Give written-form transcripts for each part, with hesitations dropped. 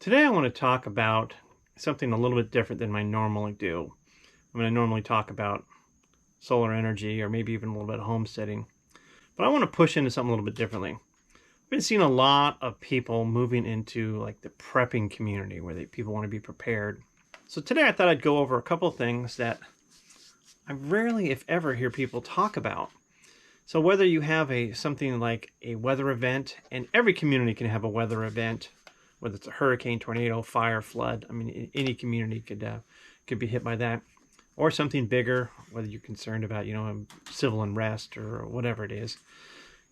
Today I want to talk about something a little bit different than I normally do. I normally talk about solar energy or maybe even a little bit of homesteading. But I want to push into something a little bit differently. I've been seeing a lot of people moving into like the prepping community where people want to be prepared. So today I thought I'd go over a couple of things that I rarely, if ever, hear people talk about. So whether you have something like a weather event, and every community can have a weather event, whether it's a hurricane, tornado, fire, flood. Any community could be hit by that, or something bigger. Whether you're concerned about, civil unrest or whatever it is.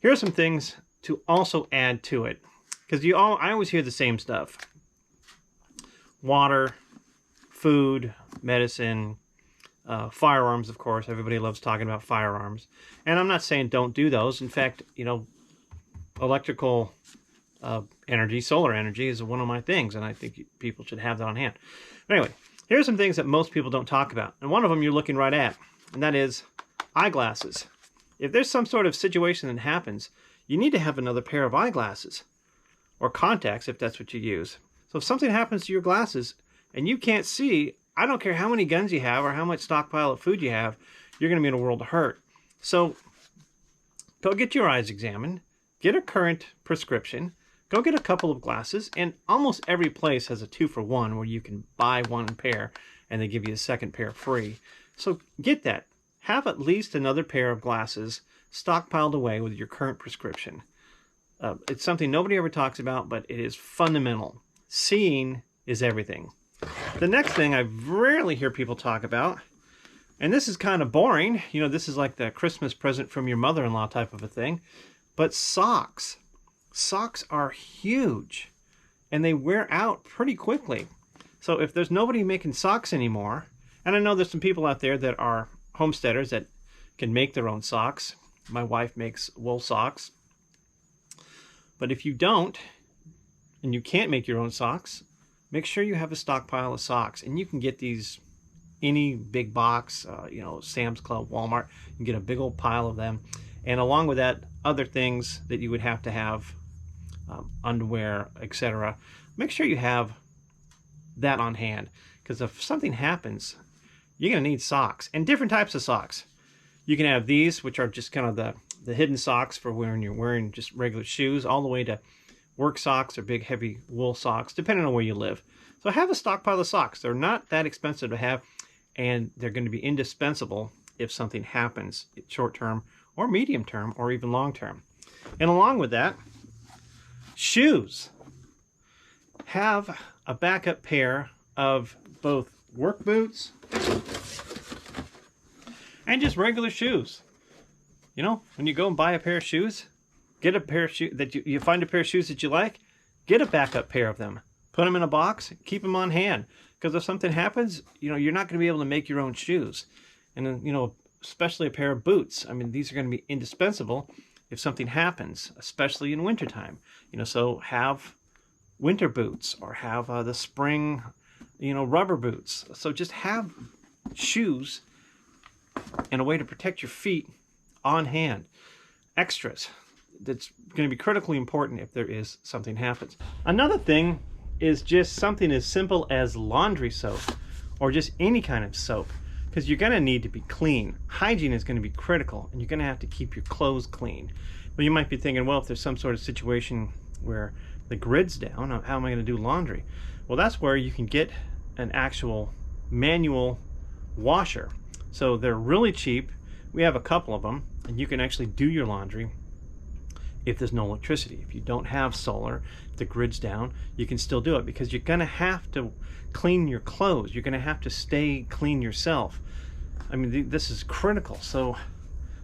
Here are some things to also add to it, because I always hear the same stuff: water, food, medicine, firearms. Of course, everybody loves talking about firearms, and I'm not saying don't do those. In fact, electrical energy, solar energy is one of my things, and I think people should have that on hand. But anyway, here's some things that most people don't talk about, and one of them you're looking right at, and that is eyeglasses. If there's some sort of situation that happens, you need to have another pair of eyeglasses, or contacts if that's what you use. So if something happens to your glasses and you can't see, I don't care how many guns you have or how much stockpile of food you have, you're going to be in a world of hurt. So go get your eyes examined, get a current prescription, go get a couple of glasses, and almost every place has a 2-for-1 where you can buy one pair and they give you a second pair free. So get that. Have at least another pair of glasses stockpiled away with your current prescription. It's something nobody ever talks about, but it is fundamental. Seeing is everything. The next thing I rarely hear people talk about, and this is kind of boring, this is like the Christmas present from your mother-in-law type of a thing, but socks. Socks are huge, and they wear out pretty quickly. So if there's nobody making socks anymore, and I know there's some people out there that are homesteaders that can make their own socks. My wife makes wool socks. But if you don't, and you can't make your own socks, make sure you have a stockpile of socks. And you can get these any big box, Sam's Club, Walmart. You can get a big old pile of them. And along with that, other things that you would have to have, underwear, etc. Make sure you have that on hand, because if something happens, you're going to need socks, and different types of socks. You can have these, which are just kind of the hidden socks for when you're wearing just regular shoes, all the way to work socks or big heavy wool socks, depending on where you live. So have a stockpile of socks. They're not that expensive to have, and they're going to be indispensable if something happens, short term or medium term or even long term. And along with that, shoes. Have a backup pair of both work boots and just regular shoes. When you go and buy a pair of shoes, get a pair of shoes that you find a pair of shoes that you like, get a backup pair of them. Put them in a box, keep them on hand, because if something happens, you're not going to be able to make your own shoes. And then, especially a pair of boots. These are going to be indispensable if something happens, especially in wintertime. So have winter boots, or have the spring, rubber boots. So just have shoes and a way to protect your feet on hand. Extras. That's going to be critically important if there is something happens. Another thing is just something as simple as laundry soap, or just any kind of soap, because you're going to need to be clean. Hygiene is going to be critical, and you're going to have to keep your clothes clean. But you might be thinking, well, if there's some sort of situation where the grid's down, how am I going to do laundry? Well, that's where you can get an actual manual washer. So they're really cheap. We have a couple of them, and you can actually do your laundry if there's no electricity. If you don't have solar, if the grid's down, you can still do it, because you're going to have to clean your clothes. You're going to have to stay clean yourself. This is critical. So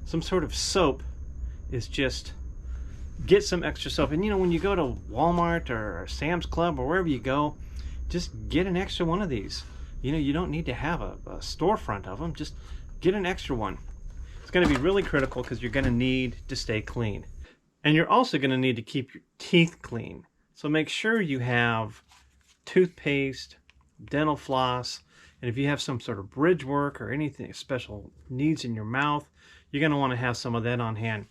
some sort of soap is just, get some extra soap. And when you go to Walmart or Sam's Club or wherever you go, just get an extra one of these. You don't need to have a storefront of them. Just get an extra one. It's going to be really critical, because you're going to need to stay clean. And you're also going to need to keep your teeth clean. So make sure you have toothpaste, dental floss, and if you have some sort of bridge work or anything special needs in your mouth, you're going to want to have some of that on hand.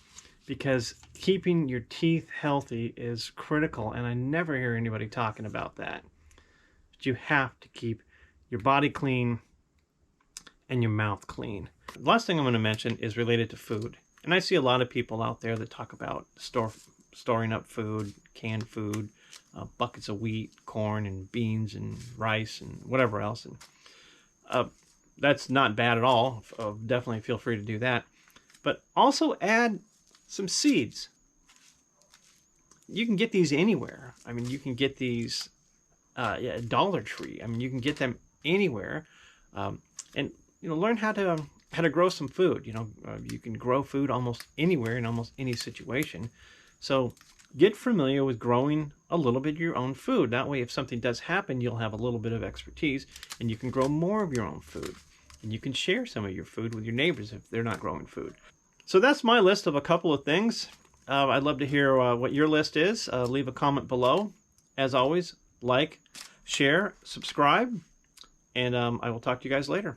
because keeping your teeth healthy is critical, and I never hear anybody talking about that. but you have to keep your body clean and your mouth clean. The last thing I'm going to mention is related to food. And I see a lot of people out there that talk about storing up food, canned food, buckets of wheat, corn, and beans, and rice, and whatever else. And that's not bad at all. Definitely feel free to do that. But also add some seeds. You can get these anywhere. I mean, you can get these at Dollar Tree. I mean, you can get them anywhere. And learn how to grow some food. You can grow food almost anywhere in almost any situation. So get familiar with growing a little bit of your own food. That way, if something does happen, you'll have a little bit of expertise, and you can grow more of your own food. And you can share some of your food with your neighbors if they're not growing food. So that's my list of a couple of things. I'd love to hear what your list is. Leave a comment below. As always, like, share, subscribe, and I will talk to you guys later.